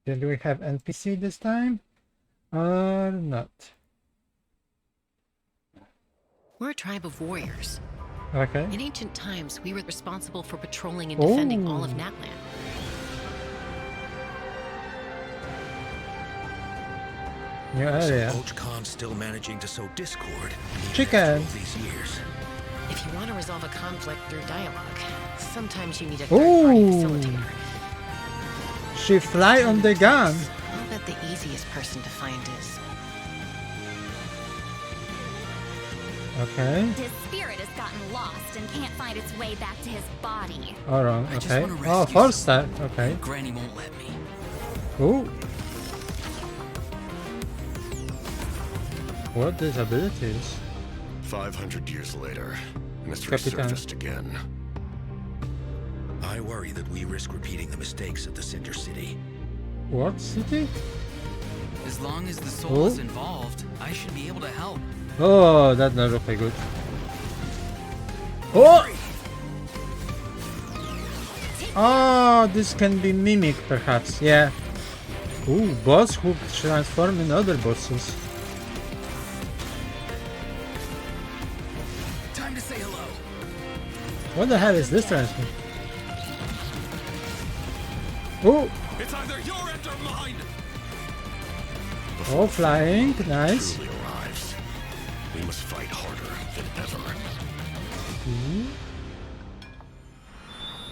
Do we have NPC this time? Or not? We're a tribe of warriors. Okay. In ancient times, we were responsible for patrolling and defending all of Oh. Natlan. New So area. Khan's still managing to sow discord even Chicken. after all these years. If you want to resolve a conflict through dialogue, sometimes you need a third-party facilitator. She fly on the gun. I'll bet the easiest person to find is... Okay. His spirit has gotten lost and can't find its way back to his body. All wrong. I just Okay. wanna Oh, rescue 4-star. someone, Okay. and Granny won't let me. Ooh. What these abilities? 500 years later, and it's Capitan. resurfaced again. I worry that we risk repeating the mistakes of the Cinder City. What city? As long as the soul is involved, I should be able to help. Oh, that not okay good. Oh! Oh, this can be mimic perhaps. Yeah. Ooh, boss who transform in other bosses. Time to say hello. What the hell is this transform? Oh! It's either your end or mine! Oh, flying. Nice. Truly arrives. We must fight harder than ever.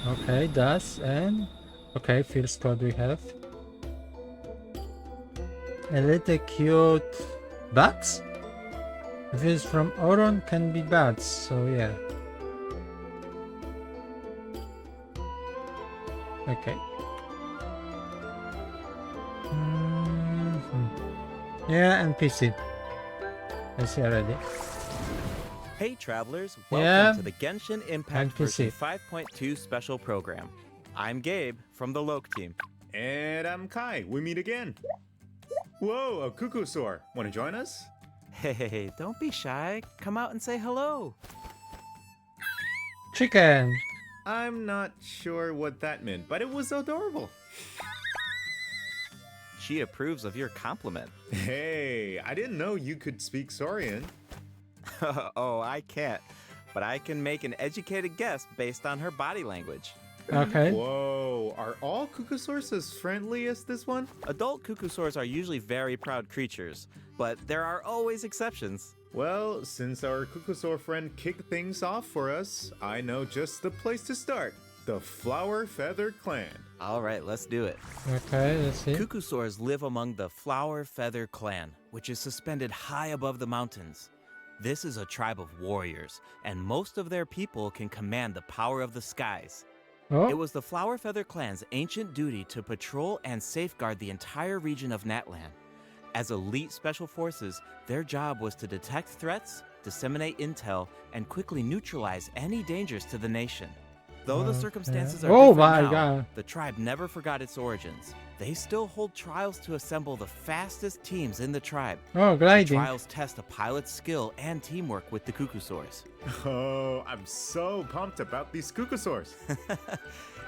Okay, das and... Okay, first squad we have. A little cute bats? If it's from Oron, can be bats, so yeah. Okay. Yeah, NPC. I see already. Hey travelers, Yeah. welcome to the Genshin Impact NPC. version 5.2 special program. I'm Gabe from the Loke team. And I'm Kai. We meet again. Whoa, a cuckoo soar. Want to join us? Hey, don't be shy. Come out and say hello. Chicken! I'm not sure what that meant, but it was adorable. She approves of your compliment. Hey, I didn't know you could speak Saurian. Oh, I can't. But I can make an educated guess based on her body language. Okay. Whoa, are all cuckoosaurs as friendly as this one? Adult cuckoosaurs are usually very proud creatures, but there are always exceptions. Well, since our cuckoosaur friend kicked things off for us, I know just the place to start. The Flower Feather Clan. All right, let's do it. Okay, let's see. Cuckoosaurs live among the Flower Feather Clan, which is suspended high above the mountains. This is a tribe of warriors, and most of their people can command the power of the skies. It Oh, was the Flower Feather Clan's ancient duty to patrol and safeguard the entire region of Natlan. As elite special forces, their job was to detect threats, disseminate intel, and quickly neutralize any dangers to the nation. Though the Okay. circumstances are Oh different my now, God. the tribe never forgot its origins. They still hold trials to assemble the fastest teams in the tribe. oh, The gliding. trials test a pilot's skill and teamwork with the cuckoosaurs. Oh, I'm so pumped about these cuckoosaurs.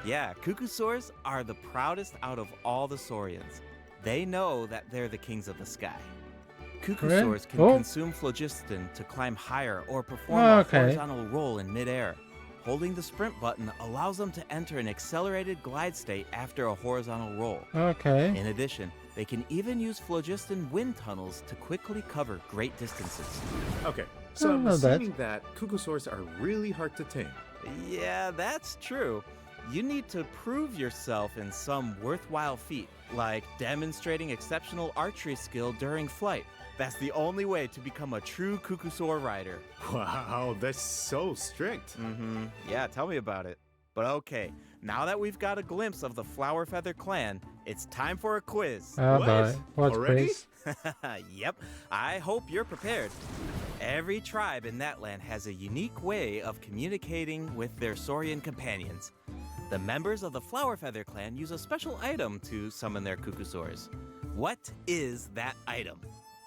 Yeah, cuckoosaurs are the proudest out of all the saurians. They know that they're the kings of the sky. Cuckoosaurs can Oh. consume phlogiston to climb higher or perform Okay. a horizontal roll in midair. Holding the sprint button allows them to enter an accelerated glide state after a horizontal roll. Okay. In addition, they can even use phlogiston wind tunnels to quickly cover great distances. Okay, so I'm not bad. assuming that cuckoosaurs are really hard to tame. Yeah, that's true. You need to prove yourself in some worthwhile feat, like demonstrating exceptional archery skill during flight. That's the only way to become a true cuckoosaur rider. Wow, that's so strict. Yeah, tell me about it. But okay, now that we've got a glimpse of the Flower Feather Clan, it's time for a quiz. Oh What? boy. What Already? quiz? Yep, I hope you're prepared. Every tribe in that land has a unique way of communicating with their saurian companions. The members of the Flower Feather Clan use a special item to summon their cuckoosaurs. What is that item?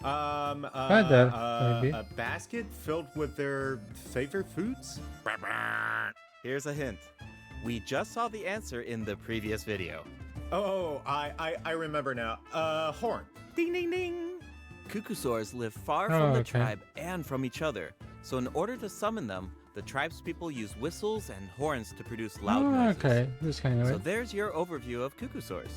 Feather, maybe. A basket filled with their favorite foods? Here's a hint. We just saw the answer in the previous video. Oh, I remember now. Horn. Ding ding ding! Cuckoosaurs live far Oh, from the okay. tribe and from each other, so in order to summon them, the tribe's people use whistles and horns to produce loud Oh, noises. okay. This kind of So way. there's your overview of Cuckoosaurs.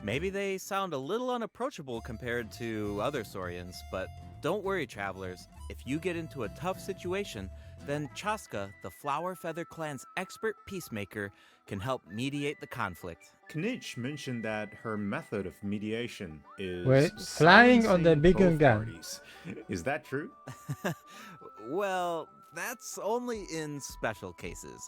Maybe they sound a little unapproachable compared to other Saurians, but don't worry, travelers. If you get into a tough situation, then Chaska, the Flower Feather Clan's expert peacemaker, can help mediate the conflict. Knitch mentioned that her method of mediation is Wait, flying on the silencing big both gun. parties. Is that true? Well, that's only in special cases.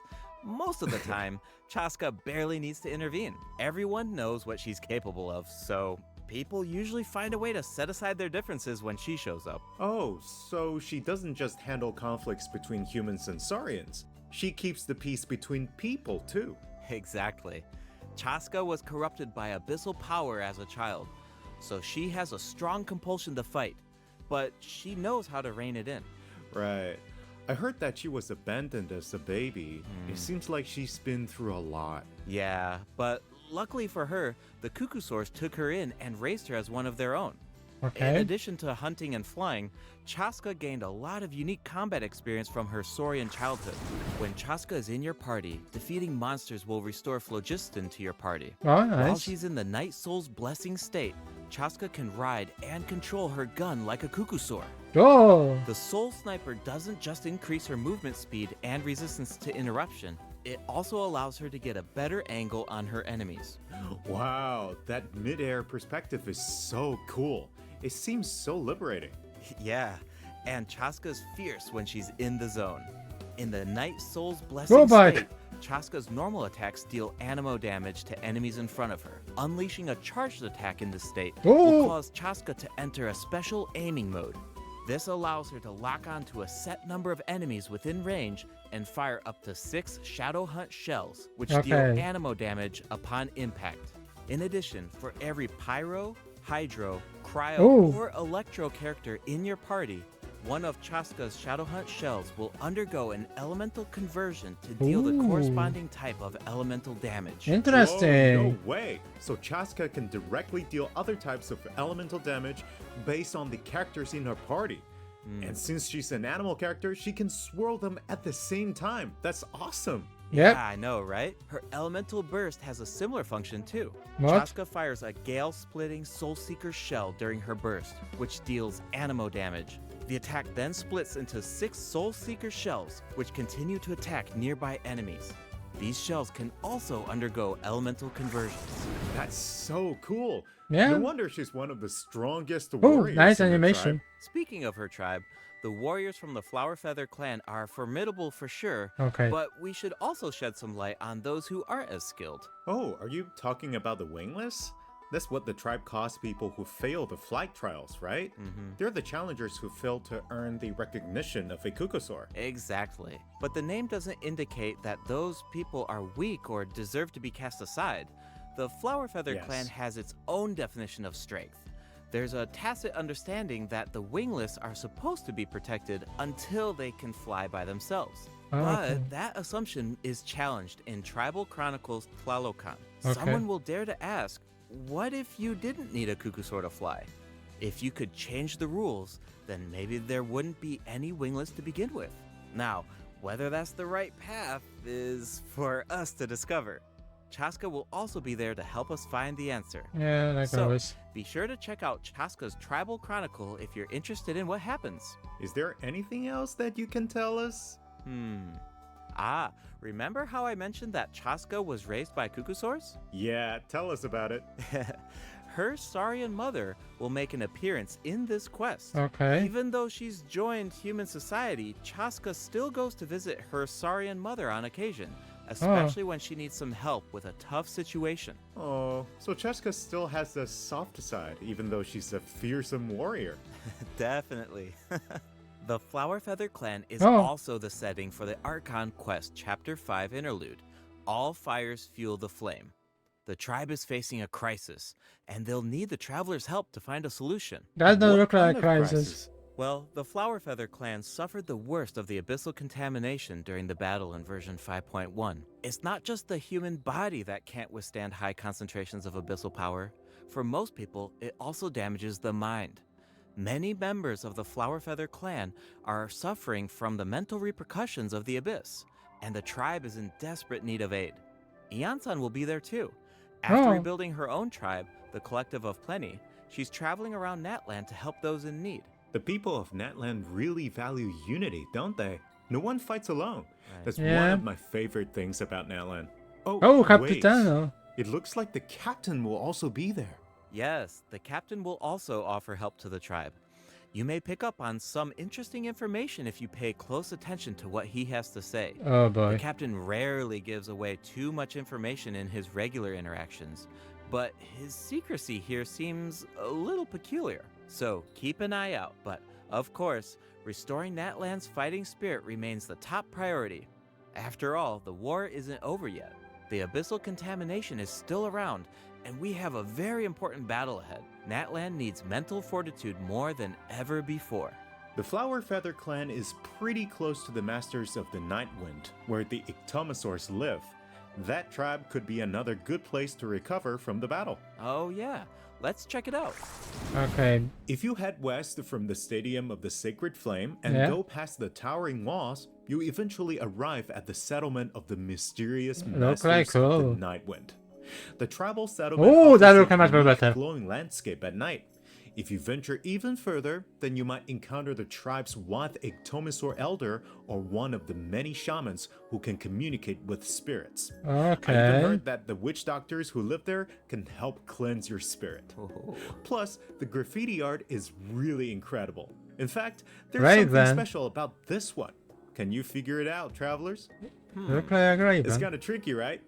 Most of the time, Chaska barely needs to intervene. Everyone knows what she's capable of, so people usually find a way to set aside their differences when she shows up. Oh, so she doesn't just handle conflicts between humans and Saurians. She keeps the peace between people too. Exactly. Chaska was corrupted by abyssal power as a child, so she has a strong compulsion to fight, but she knows how to rein it in. Right. I heard that she was abandoned as a baby. It seems like she's been through a lot. Yeah, but luckily for her, the Cuckoosaurs took her in and raised her as one of their own. In Okay. addition to hunting and flying, Chaska gained a lot of unique combat experience from her Saurian childhood. When Chaska is in your party, defeating monsters will restore phlogiston to your party. Oh, While nice. she's in the Night Soul's blessing state, Chaska can ride and control her gun like a Cuckoosaur. Oh, The Soul Sniper doesn't just increase her movement speed and resistance to interruption, it also allows her to get a better angle on her enemies. Wow, that mid-air perspective is so cool. It seems so liberating. Yeah, and Chaska's fierce when she's in the zone. In the Night Soul's blessing Robot. state, Chaska's normal attacks deal animo damage to enemies in front of her. Unleashing a charged attack in this state will Oh. cause Chaska to enter a special aiming mode. This allows her to lock onto a set number of enemies within range and fire up to 6 Shadow Hunt shells, which deal Okay. animo damage upon impact. In addition, for every Pyro, Hydro, Cryo, Ooh. or Electro character in your party, one of Chaska's Shadow Hunt shells will undergo an elemental conversion to deal the Ooh. corresponding type of elemental damage. interesting. Whoa, no way. So Chaska can directly deal other types of elemental damage based on the characters in her party. And since she's an animal character, she can swirl them at the same time. That's awesome. Yep. Yeah, I know, right? Her elemental burst has a similar function too. What? Chaska fires a gale-splitting Soul Seeker shell during her burst, which deals animo damage. The attack then splits into 6 Soul Seeker shells, which continue to attack nearby enemies. These shells can also undergo elemental conversions. That's so cool. Yeah. No wonder she's one of the strongest Oh, warriors. nice in her animation. tribe. Speaking of her tribe, the warriors from the Flower Feather clan are formidable for sure, Okay. but we should also shed some light on those who aren't as skilled. Oh, are you talking about the wingless? That's what the tribe calls people who fail the flight trials, right? They're the challengers who fail to earn the recognition of a Cuckoosaur. Exactly. But the name doesn't indicate that those people are weak or deserve to be cast aside. The Flower Feather Yes. clan has its own definition of strength. There's a tacit understanding that the wingless are supposed to be protected until they can fly by themselves. Okay. But that assumption is challenged in Tribal Chronicles Tlalocan. Okay. Someone will dare to ask, what if you didn't need a Cuckoosaur to fly? If you could change the rules, then maybe there wouldn't be any wingless to begin with. Now, whether that's the right path is for us to discover. Chaska will also be there to help us find the answer. Yeah, like So, always. be sure to check out Chaska's Tribal Chronicle if you're interested in what happens. Is there anything else that you can tell us? Remember how I mentioned that Chaska was raised by Cuckoosaurs? Yeah, tell us about it. Her Saurian mother will make an appearance in this quest. Okay. Even though she's joined human society, Chaska still goes to visit her Saurian mother on occasion, especially when she needs some help with a tough situation. Oh, so Chaska still has a soft side, even though she's a fearsome warrior. Definitely. The Flower Feather clan is Oh. also the setting for the Archon Quest Chapter 5 interlude. All fires fuel the flame. The tribe is facing a crisis, and they'll need the traveler's help to find a solution. That doesn't What look like kind of crisis. Well, the Flower Feather clan suffered the worst of the abyssal contamination during the battle in version 5.1. It's not just the human body that can't withstand high concentrations of abyssal power. For most people, it also damages the mind. Many members of the Flower Feather clan are suffering from the mental repercussions of the abyss, and the tribe is in desperate need of aid. Iansan will be there too. After Oh. rebuilding her own tribe, the Collective of Plenty, she's traveling around Natland to help those in need. The people of Natland really value unity, don't they? No one fights alone. That's one Yeah. of my favorite things about Natland. Oh, wait. Capitano. It looks like the captain will also be there. Yes, the captain will also offer help to the tribe. You may pick up on some interesting information if you pay close attention to what he has to say. Oh The boy. captain rarely gives away too much information in his regular interactions, but his secrecy here seems a little peculiar. So keep an eye out, but of course, restoring Natland's fighting spirit remains the top priority. After all, the war isn't over yet. The abyssal contamination is still around, and we have a very important battle ahead. Natland needs mental fortitude more than ever before. The Flower Feather clan is pretty close to the Masters of the Night Wind, where the Ictomosaurs live. That tribe could be another good place to recover from the battle. Oh yeah, let's check it out. Okay. If you head west from the Stadium of the Sacred Flame and Yeah. go past the towering walls, you eventually arrive at the settlement of the mysterious Look Masters like of cool. the Night Wind. The tribal settlement Oh, that offers looks a much unique better. glowing landscape at night. If you venture even further, then you might encounter the tribe's one Ictomosaur elder or one of the many shamans who can communicate with spirits. I even Okay. heard that the witch doctors who live there can help cleanse your spirit. Plus, the graffiti art is really incredible. In fact, there's Right something then. special about this one. Can you figure it out, travelers? Look like a It's raven. kind of tricky, right?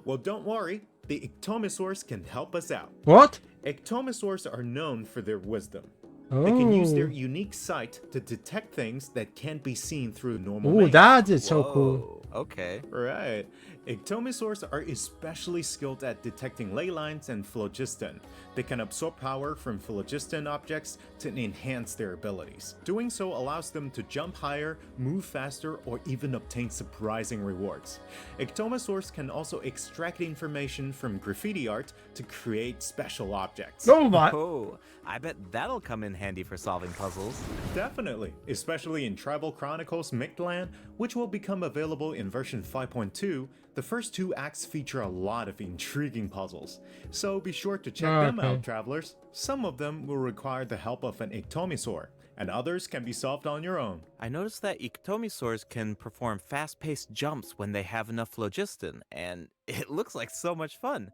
Well, don't worry. The Ictomosaurs can help us out. What? Ictomosaurs are known for their wisdom. They can use their Oh. unique sight to detect things that can't be seen through normal Oh, means. that is so cool. Whoa, okay. Right. Ictomosaurs are especially skilled at detecting ley lines and phlogiston. They can absorb power from phlogiston objects to enhance their abilities. Doing so allows them to jump higher, move faster, or even obtain surprising rewards. Ictomosaurs can also extract information from graffiti art to create special objects. Oh my. Oh, I bet that'll come in handy for solving puzzles. Definitely, especially in Tribal Chronicles Mictland, which will become available in version 5.2. The first two acts feature a lot of intriguing puzzles, so be sure to check them Okay. out, travelers. Some of them will require the help of an Ictomosaur, and others can be solved on your own. I noticed that Ictomosaurs can perform fast-paced jumps when they have enough phlogiston, and it looks like so much fun.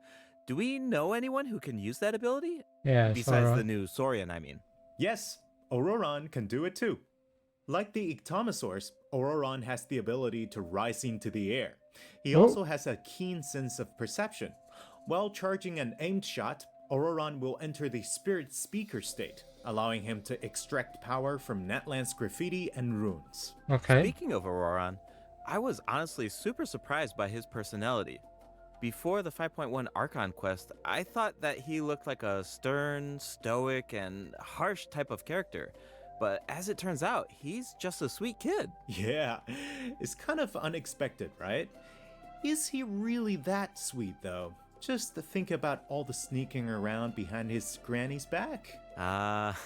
Do we know anyone who can use that ability? Yeah, Besides Sora. the new Saurian, I mean. Yes, Auroron can do it too. Like the Ictomosaurs, Auroron has the ability to rise into the air. He Oh. also has a keen sense of perception. While charging an aimed shot, Auroron will enter the spirit speaker state, allowing him to extract power from Natland's graffiti and runes. Okay. Speaking of Auroron, I was honestly super surprised by his personality. Before the 5.1 Archon quest, I thought that he looked like a stern, stoic, and harsh type of character. But as it turns out, he's just a sweet kid. Yeah, it's kind of unexpected, right? Is he really that sweet though? Just to think about all the sneaking around behind his granny's back. Ah,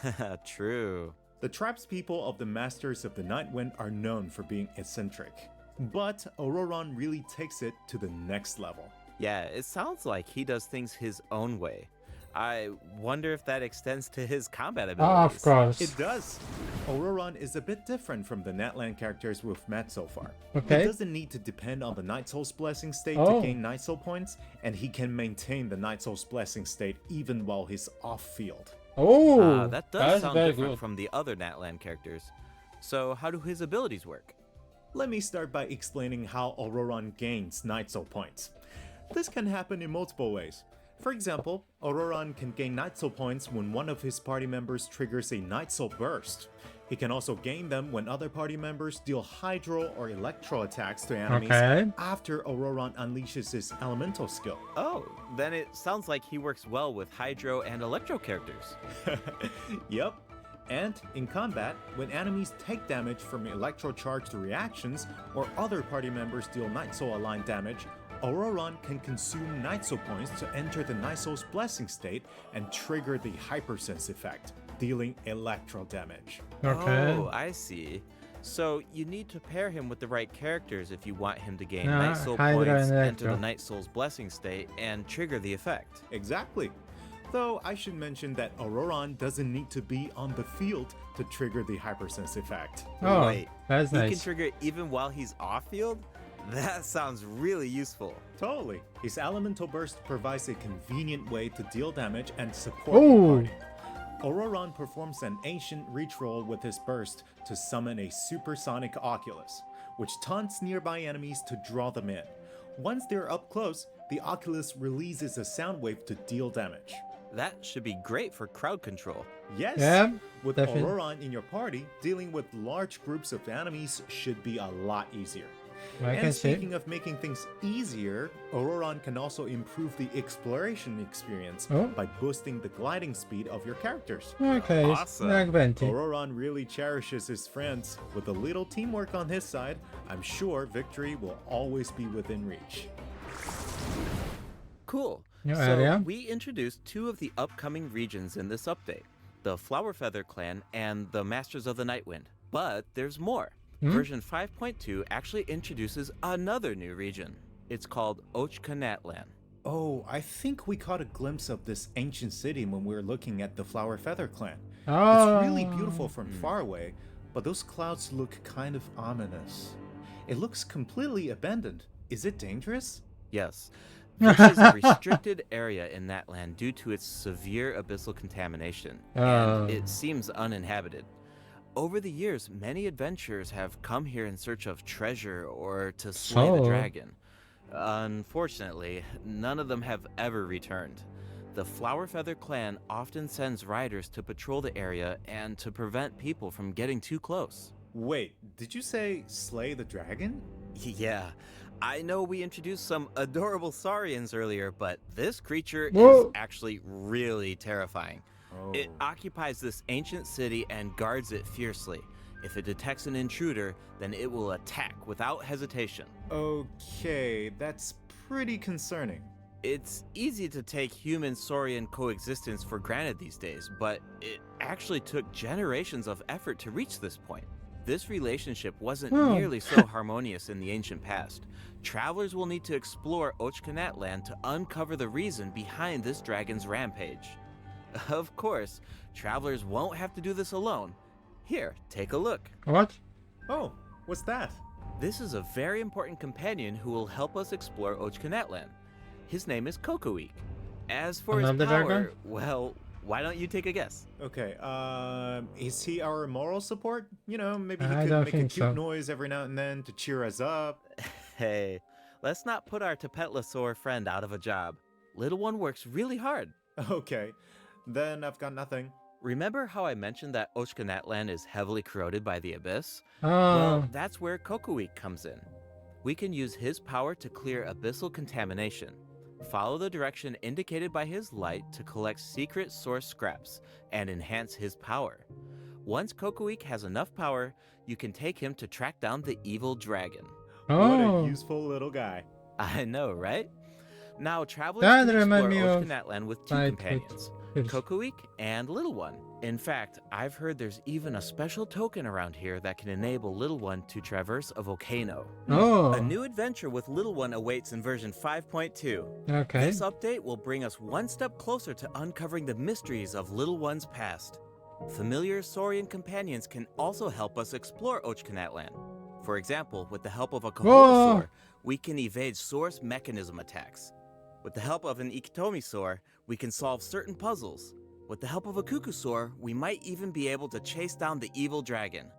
true. The tribespeople of the Masters of the Night Wind are known for being eccentric, but Auroron really takes it to the next level. Yeah, it sounds like he does things his own way. I wonder if that extends to his combat abilities. Of course. It does. Auroron is a bit different from the Natland characters we've met so far. Okay. He doesn't need to depend on the Night Soul's Blessing state Oh. to gain Night Soul points, and he can maintain the Night Soul's Blessing state even while he's off-field. Oh, That does that's sound very different good. from the other Natland characters. So how do his abilities work? Let me start by explaining how Auroron gains Night Soul points. This can happen in multiple ways. For example, Auroron can gain Night Soul points when one of his party members triggers a Night Soul burst. He can also gain them when other party members deal Hydro or Electro attacks to enemies Okay. after Auroron unleashes his elemental skill. Oh, then it sounds like he works well with Hydro and Electro characters. Yep. And in combat, when enemies take damage from electrocharged reactions or other party members deal Night Soul aligned damage, Auroron can consume Night Soul points to enter the Night Soul's blessing state and trigger the Hypersense effect, dealing electro damage. Okay. Oh, I see. So you need to pair him with the right characters if you want him to gain Ah, Night Soul Hydra points, and enter the Electro. Night Soul's blessing state, and trigger the effect. Exactly. Though I should mention that Auroron doesn't need to be on the field to trigger the Hypersense effect. Oh, Wait, that's he can nice. trigger it even while he's off-field? That sounds really useful. Totally. His elemental burst provides a convenient way to deal damage and support Ooh. the party. Auroron performs an ancient reach roll with his burst to summon a supersonic Oculus, which taunts nearby enemies to draw them in. Once they're up close, the Oculus releases a sound wave to deal damage. That should be great for crowd control. Yes, Yeah, with definitely. Auroron in your party, dealing with large groups of enemies should be a lot easier. I And can see. speaking of making things easier, Auroron can also improve the exploration experience Oh. by boosting the gliding speed of your characters. Okay, it's Awesome. like Venti. Auroron really cherishes his friends. With a little teamwork on his side, I'm sure victory will always be within reach. Cool. New So area. we introduced two of the upcoming regions in this update, the Flowerfeather Clan and the Masters of the Nightwind. But there's more. Version 5.2 actually introduces another new region. It's called Ochkanatlan. Oh, I think we caught a glimpse of this ancient city when we were looking at the Flower Feather Clan. Oh. It's really beautiful from far away, but those clouds look kind of ominous. It looks completely abandoned. Is it dangerous? Yes. This is a restricted area in that land due to its severe abyssal contamination, and it seems uninhabited. Over the years, many adventurers have come here in search of treasure or to slay the So? dragon. Unfortunately, none of them have ever returned. The Flowerfeather clan often sends riders to patrol the area and to prevent people from getting too close. Wait, did you say slay the dragon? Yeah, I know we introduced some adorable saurians earlier, but this creature is Whoa. actually really terrifying. Oh. It occupies this ancient city and guards it fiercely. If it detects an intruder, then it will attack without hesitation. Okay, that's pretty concerning. It's easy to take human-saurian coexistence for granted these days, but it actually took generations of effort to reach this point. This relationship wasn't nearly so harmonious in the ancient past. Travelers will need to explore Ochkanatlan to uncover the reason behind this dragon's rampage. Of course, travelers won't have to do this alone. Here, take a look. What? Oh, what's that? This is a very important companion who will help us explore Ochkanatlan. His name is Kokoweek. As for his Another power, dragon? well, why don't you take a guess? Okay, is he our moral support? You know, maybe he I could don't make a think cute so. noise every now and then to cheer us up. Hey, let's not put our Tapetlosaur friend out of a job. Little one works really hard. Okay, then I've got nothing. Remember how I mentioned that Ochkanatlan is heavily corroded by the abyss? Oh. Well, that's where Kokoweek comes in. We can use his power to clear abyssal contamination. Follow the direction indicated by his light to collect secret source scraps and enhance his power. Once Kokoweek has enough power, you can take him to track down the evil dragon. What Oh. a useful little guy. I know, right? Now, travelers That can remind explore me of Ochkanatlan with two Night companions, Witch. Kokoweek and Little One. In fact, I've heard there's even a special token around here that can enable Little One to traverse a volcano. Oh. A new adventure with Little One awaits in version 5.2. Okay. This update will bring us one step closer to uncovering the mysteries of Little One's past. Familiar Saurian companions can also help us explore Ochkanatlan. For example, with the help of a Kaholosaur, we can evade source mechanism attacks. With the help of an Ikitomisaur, we can solve certain puzzles. With the help of a Kukusaur, we might even be able to chase down the evil dragon.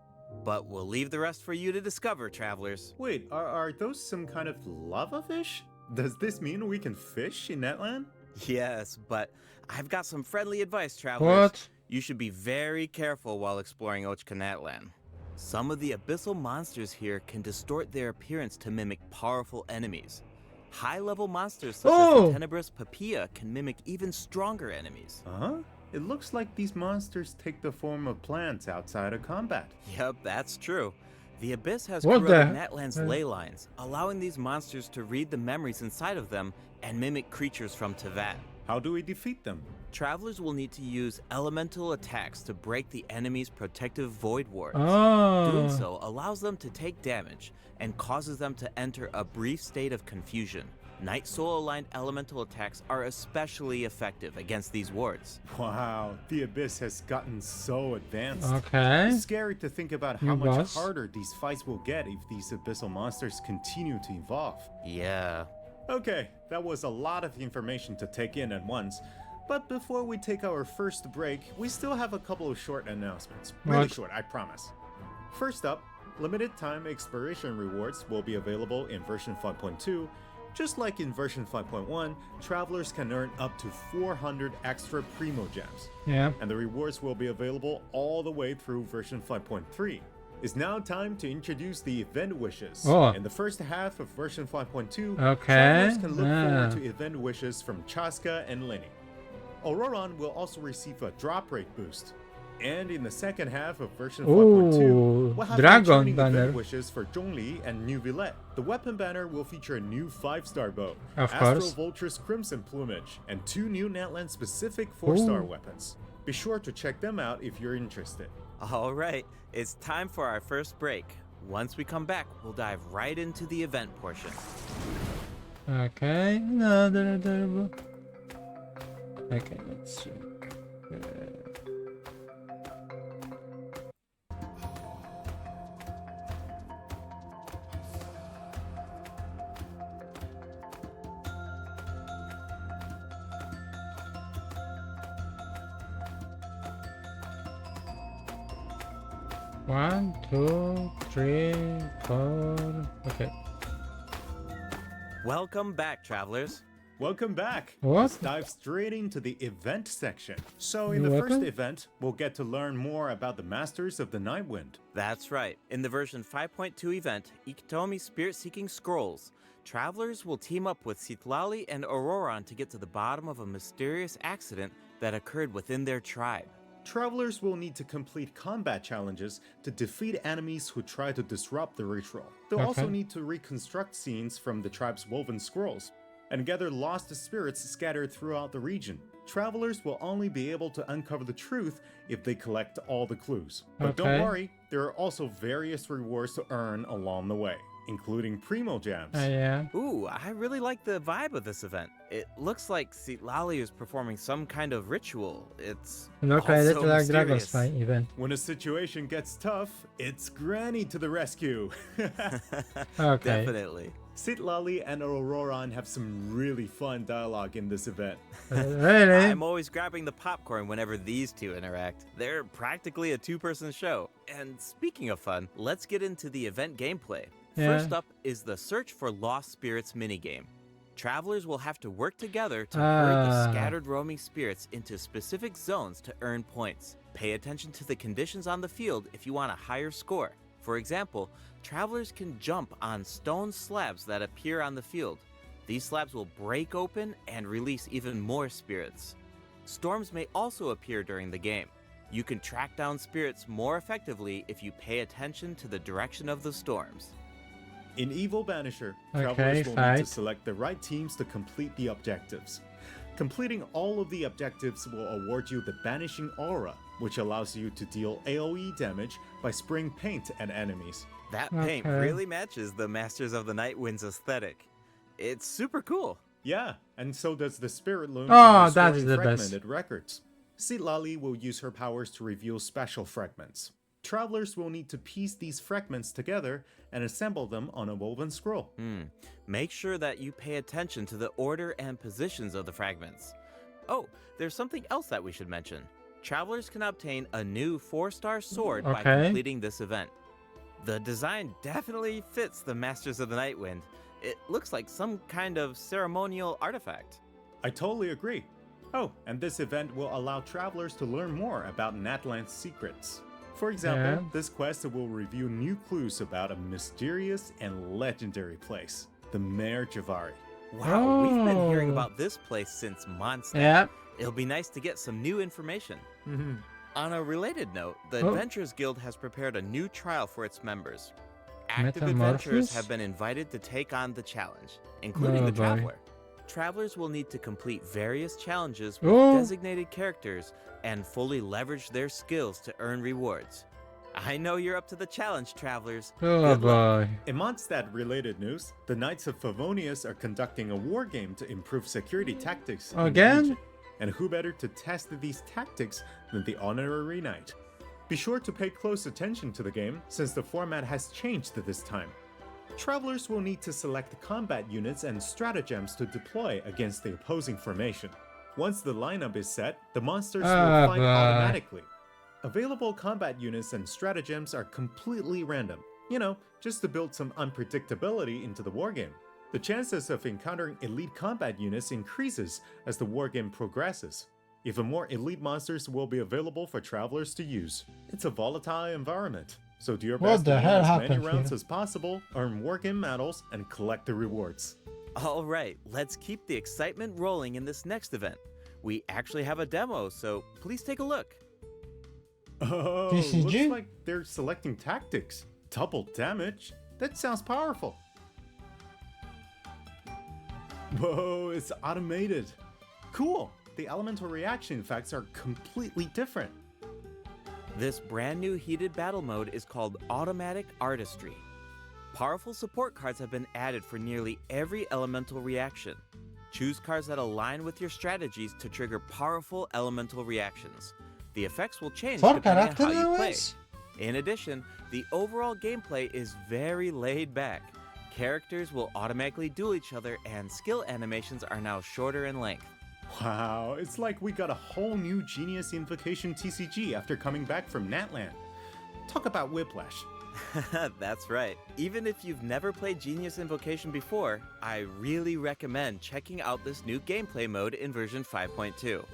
But we'll leave the rest for you to discover, travelers. Wait, are those some kind of lava fish? Does this mean we can fish in Netland? Yes, but I've got some friendly advice, travelers. What? You should be very careful while exploring Ochkanatlan. Some of the abyssal monsters here can distort their appearance to mimic powerful enemies. High-level monsters such as Oh! the Tenebrous Papilla can mimic even stronger enemies. Huh? It looks like these monsters take the form of plants outside of combat. Yep, that's true. The Abyss has What corroded the- Natlan's ley lines, allowing these monsters to read the memories inside of them and mimic creatures from Tevat. How do we defeat them? Travelers will need to use elemental attacks to break the enemy's protective void wards. Oh. Doing so allows them to take damage and causes them to enter a brief state of confusion. Night Soul aligned elemental attacks are especially effective against these wards. Wow, the Abyss has gotten so advanced. Okay. It's scary to think about how New much boss. harder these fights will get if these abyssal monsters continue to evolve. Yeah. Okay, that was a lot of information to take in at once. But before we take our first break, we still have a couple of short announcements. Really What? short, I promise. First up, limited time expiration rewards will be available in version 5.2. Just like in version 5.1, travelers can earn up to 400 extra Primo Gems. Yeah. And the rewards will be available all the way through version 5.3. It's now time to introduce the event wishes. Oh. In the first half of version 5.2, Okay. travelers can look forward Ah. to event wishes from Chaska and Lenny. Auroron will also receive a drop rate boost. And in the second half of version 5.2, Ooh, we'll have Dragon returning banner. event wishes for Zhongli and New Villette. The weapon banner will feature a new 5-star bow, Of Astral course. Vulture's Crimson Plumage, and 2 new Natland specific 4-star Ooh. weapons. Be sure to check them out if you're interested. All right, it's time for our first break. Once we come back, we'll dive right into the event portion. Okay. Another. Okay, let's see. One, two, three, four. Okay. Welcome back, travelers. Welcome back. What? Let's dive straight into the event section. So in New the first weapon? event, we'll get to learn more about the Masters of the Nightwind. That's right. In the version 5.2 event, Ikitomi Spirit Seeking Scrolls, travelers will team up with Citlali and Auroron to get to the bottom of a mysterious accident that occurred within their tribe. Travelers will need to complete combat challenges to defeat enemies who try to disrupt the ritual. They'll also Okay. need to reconstruct scenes from the tribe's woven scrolls and gather lost spirits scattered throughout the region. Travelers will only be able to uncover the truth if they collect all the clues. But don't Okay. worry, there are also various rewards to earn along the way, including Primo Gems. Yeah. Ooh, I really like the vibe of this event. It looks like Citlali is performing some kind of ritual. It's Look at it also like Dragon's mysterious. Fight event. When a situation gets tough, it's Granny to the rescue. Okay. Definitely. Citlali and Auroron have some really fun dialogue in this event. Really? I'm always grabbing the popcorn whenever these two interact. They're practically a two-person show. And speaking of fun, let's get into the event gameplay. Yeah. First up is the Search for Lost Spirits minigame. Travelers will have to work together to herd the scattered roaming spirits into specific zones to earn points. Pay attention to the conditions on the field if you want a higher score. For example, travelers can jump on stone slabs that appear on the field. These slabs will break open and release even more spirits. Storms may also appear during the game. You can track down spirits more effectively if you pay attention to the direction of the storms. In Evil Banisher, Okay, travelers will need fight. to select the right teams to complete the objectives. Completing all of the objectives will award you the Banishing Aura, which allows you to deal AoE damage by spraying paint at enemies. That paint Okay. really matches the Masters of the Nightwind's aesthetic. It's super cool. Yeah, and so does the Spirit Loom. Oh, and that Restoring is the best. Fragmented Records. Citlali will use her powers to reveal special fragments. Travelers will need to piece these fragments together and assemble them on a woven scroll. Make sure that you pay attention to the order and positions of the fragments. Oh, there's something else that we should mention. Travelers can obtain a new 4-star sword by Okay. completing this event. The design definitely fits the Masters of the Nightwind. It looks like some kind of ceremonial artifact. I totally agree. Oh, and this event will allow travelers to learn more about Natland's secrets. For example, Yeah. this quest will reveal new clues about a mysterious and legendary place, the Mare Javari. Wow, we've been hearing Oh. about this place since Mondstadt. Yeah. It'll be nice to get some new information. On a related note, the Oh. Adventurers Guild has prepared a new trial for its members. Active Metamorphosis? adventurers have been invited to take on the challenge, including the Oh, boy. Traveler. Travelers will need to complete various challenges with Oh. designated characters and fully leverage their skills to earn rewards. I know you're up to the challenge, Travelers. Oh Good luck. boy. In Mondstadt-related news, the Knights of Favonius are conducting a war game to improve security tactics in the Again? region. And who better to test these tactics than the Honorary Knight? Be sure to pay close attention to the game, since the format has changed this time. Travelers will need to select combat units and stratagems to deploy against the opposing formation. Once the lineup is set, the monsters will fight boy. automatically. Available combat units and stratagems are completely random, just to build some unpredictability into the wargame. The chances of encountering elite combat units increases as the wargame progresses. Even more elite monsters will be available for travelers to use. It's a volatile environment, so do your What best the to win hell as many happened rounds here? as possible, earn wargame medals, and collect the rewards. All right, let's keep the excitement rolling in this next event. We actually have a demo, so please take a look. Oh, TCG? looks like they're selecting tactics. Double damage? That sounds powerful. Whoa, it's automated. Cool. The elemental reaction effects are completely different. This brand new heated battle mode is called Automatic Artistry. Powerful support cards have been added for nearly every elemental reaction. Choose cards that align with your strategies to trigger powerful elemental reactions. The effects will change For depending on character how you play. always? In addition, the overall gameplay is very laid back. Characters will automatically duel each other, and skill animations are now shorter in length. Wow, it's like we got a whole new Genius Invocation TCG after coming back from Natland. Talk about whiplash. That's right. Even if you've never played Genius Invocation before, I really recommend checking out this new gameplay mode in version 5.2.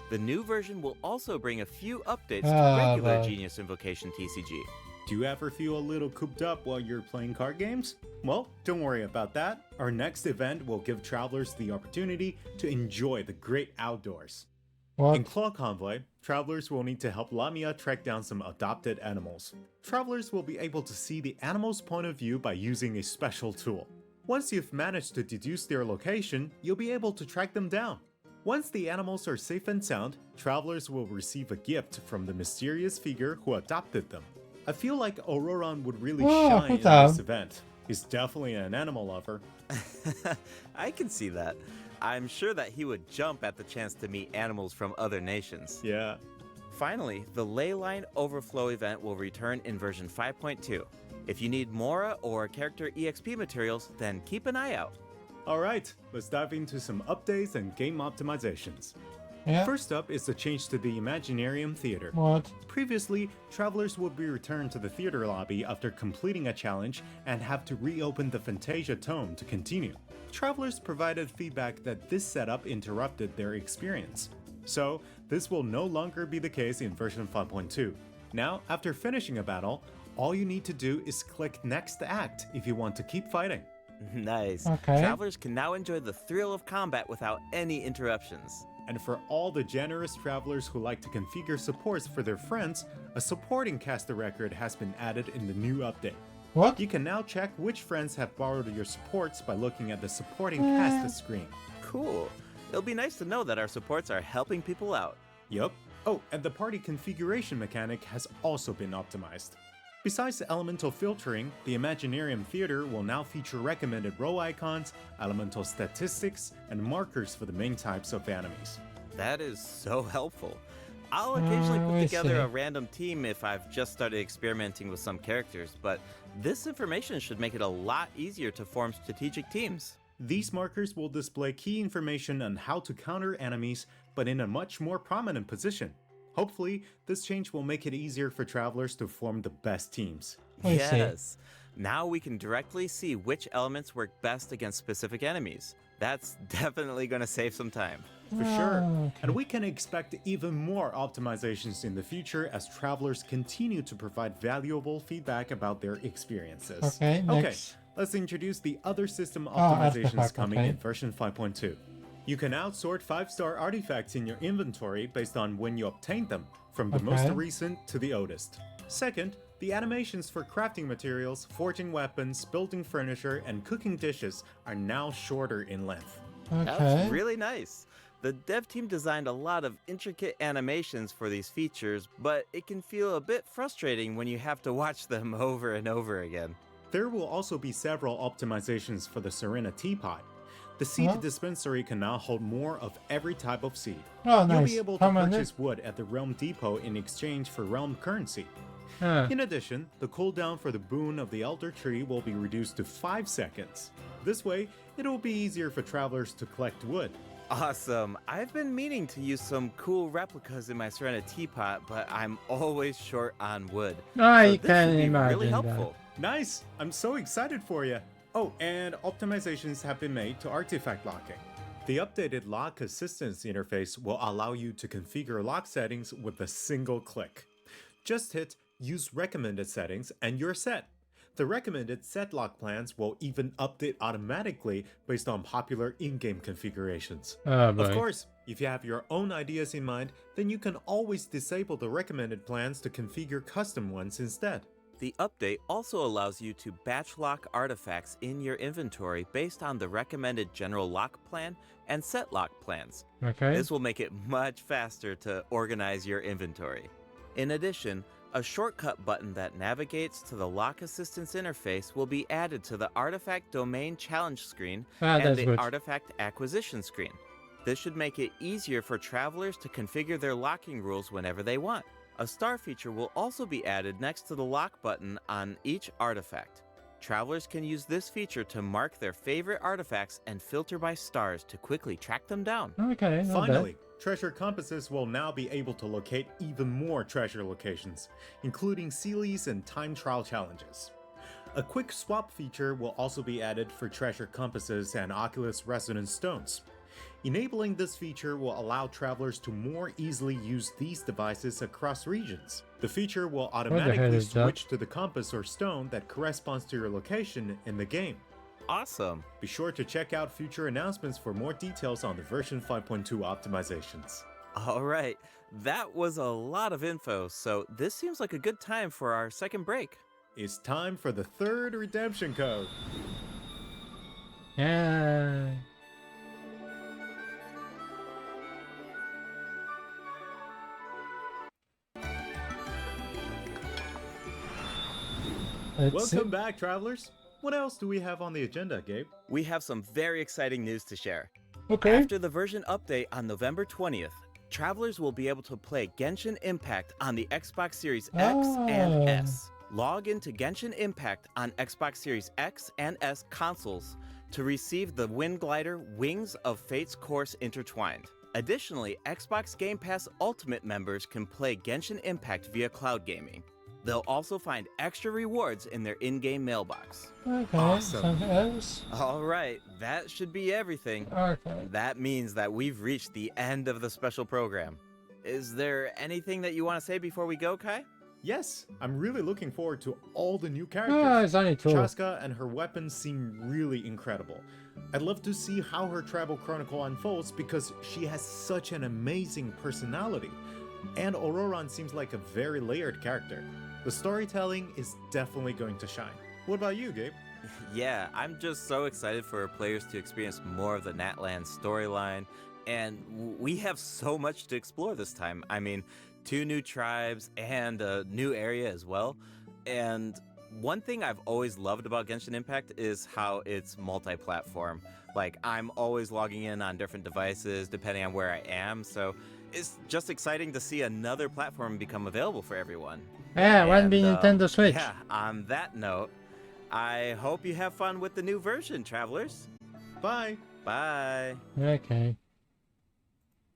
The new version will also bring a few updates to regular boy. Genius Invocation TCG. Do you ever feel a little cooped up while you're playing card games? Well, don't worry about that. Our next event will give travelers the opportunity to enjoy the great outdoors. In What? Claw Convoy, travelers will need to help Lamia track down some adopted animals. Travelers will be able to see the animal's point of view by using a special tool. Once you've managed to deduce their location, you'll be able to track them down. Once the animals are safe and sound, travelers will receive a gift from the mysterious figure who adopted them. I feel like Auroron would really Oh, shine in what's up? this event. He's definitely an animal lover. I can see that. I'm sure that he would jump at the chance to meet animals from other nations. Yeah. Finally, the Leyline Overflow event will return in version 5.2. If you need Mora or character EXP materials, then keep an eye out. Alright, let's dive into some updates and game optimizations. Yeah. First up is the change to the Imaginarium Theater. What? Previously, travelers would be returned to the theater lobby after completing a challenge and have to reopen the Fantasia Tome to continue. Travelers provided feedback that this setup interrupted their experience. So, this will no longer be the case in version 5.2. Now, after finishing a battle, all you need to do is click Next Act if you want to keep fighting. Nice. Okay. Travelers can now enjoy the thrill of combat without any interruptions. And for all the generous travelers who like to configure supports for their friends, a supporting caster record has been added in the new update. What? You can now check which friends have borrowed your supports by looking at the supporting cast screen. Cool. It'll be nice to know that our supports are helping people out. Yup. Oh, and the party configuration mechanic has also been optimized. Besides the elemental filtering, the Imaginarium Theater will now feature recommended row icons, elemental statistics, and markers for the main types of enemies. That is so helpful. I'll occasionally put I together see. a random team if I've just started experimenting with some characters, but this information should make it a lot easier to form strategic teams. These markers will display key information on how to counter enemies, but in a much more prominent position. Hopefully, this change will make it easier for travelers to form the best teams. I see. Yes. Now we can directly see which elements work best against specific enemies. That's definitely going to save some time. For sure. Okay. And we can expect even more optimizations in the future as travelers continue to provide valuable feedback about their experiences. Okay, next. Let's introduce the other system after optimizations that, coming okay. in version 5.2. You can outsort 5-star artifacts in your inventory based on when you obtained them, from the most recent to the oldest. Second, the animations for crafting materials, forging weapons, building furniture, and cooking dishes are now shorter in length. That's really nice. The dev team designed a lot of intricate animations for these features, but it can feel a bit frustrating when you have to watch them over and over again. There will also be several optimizations for the Serena teapot. The seed dispensary can now hold more of every type of seed. Oh, nice. You'll be able to purchase wood at the Realm Depot in exchange for Realm currency. In addition, the cooldown for the boon of the Elder Tree will be reduced to 5 seconds. This way, it will be easier for travelers to collect wood. Awesome. I've been meaning to use some cool replicas in my Serena teapot, but I'm always short on wood. I So this can should be imagine really that. helpful. Nice! I'm so excited for you! Oh, and optimizations have been made to artifact locking. The updated lock assistance interface will allow you to configure lock settings with a single click. Just hit Use Recommended Settings and you're set. The recommended set lock plans will even update automatically based on popular in-game configurations. Oh, boy. Of course, if you have your own ideas in mind, then you can always disable the recommended plans to configure custom ones instead. The update also allows you to batch lock artifacts in your inventory based on the recommended general lock plan and set lock plans. This will make it much faster to organize your inventory. In addition, a shortcut button that navigates to the lock assistance interface will be added to the artifact domain challenge screen and the artifact acquisition screen. This should make it easier for travelers to configure their locking rules whenever they want. A star feature will also be added next to the lock button on each artifact. Travelers can use this feature to mark their favorite artifacts and filter by stars to quickly track them down. Finally, treasure compasses will now be able to locate even more treasure locations, including Sealies and time trial challenges. A quick swap feature will also be added for treasure compasses and Oculus Resonance stones. Enabling this feature will allow travelers to more easily use these devices across regions. The feature will automatically switch to the compass or stone that corresponds to your location in the game. Awesome! Be sure to check out future announcements for more details on the version 5.2 optimizations. Alright, that was a lot of info, so this seems like a good time for our second break. It's time for the third redemption code. Yeah. Welcome back, travelers. What else do we have on the agenda, Gabe? We have some very exciting news to share. Okay. After the version update on November 20th, travelers will be able to play Genshin Impact on the Xbox Series X and S. Log into Genshin Impact on Xbox Series X and S consoles to receive the Wind Glider Wings of Fate's Course Intertwined. Additionally, Xbox Game Pass Ultimate members can play Genshin Impact via cloud gaming. They'll also find extra rewards in their in-game mailbox. Awesome. Alright, that should be everything. That means that we've reached the end of the special program. Is there anything that you want to say before we go, Kai? Yes, I'm really looking forward to all the new characters. Chaska and her weapons seem really incredible. I'd love to see how her travel chronicle unfolds because she has such an amazing personality. And Auroran seems like a very layered character. The storytelling is definitely going to shine. What about you, Gabe? Yeah, I'm just so excited for players to experience more of the Natlan storyline, and we have so much to explore this time. I mean, 2 new tribes and a new area as well. And one thing I've always loved about Genshin Impact is how it's multi-platform. Like, I'm always logging in on different devices depending on where I am, so it's just exciting to see another platform become available for everyone. Yeah, one being Nintendo Switch. Yeah, on that note, I hope you have fun with the new version, travelers. Bye. Bye. Okay.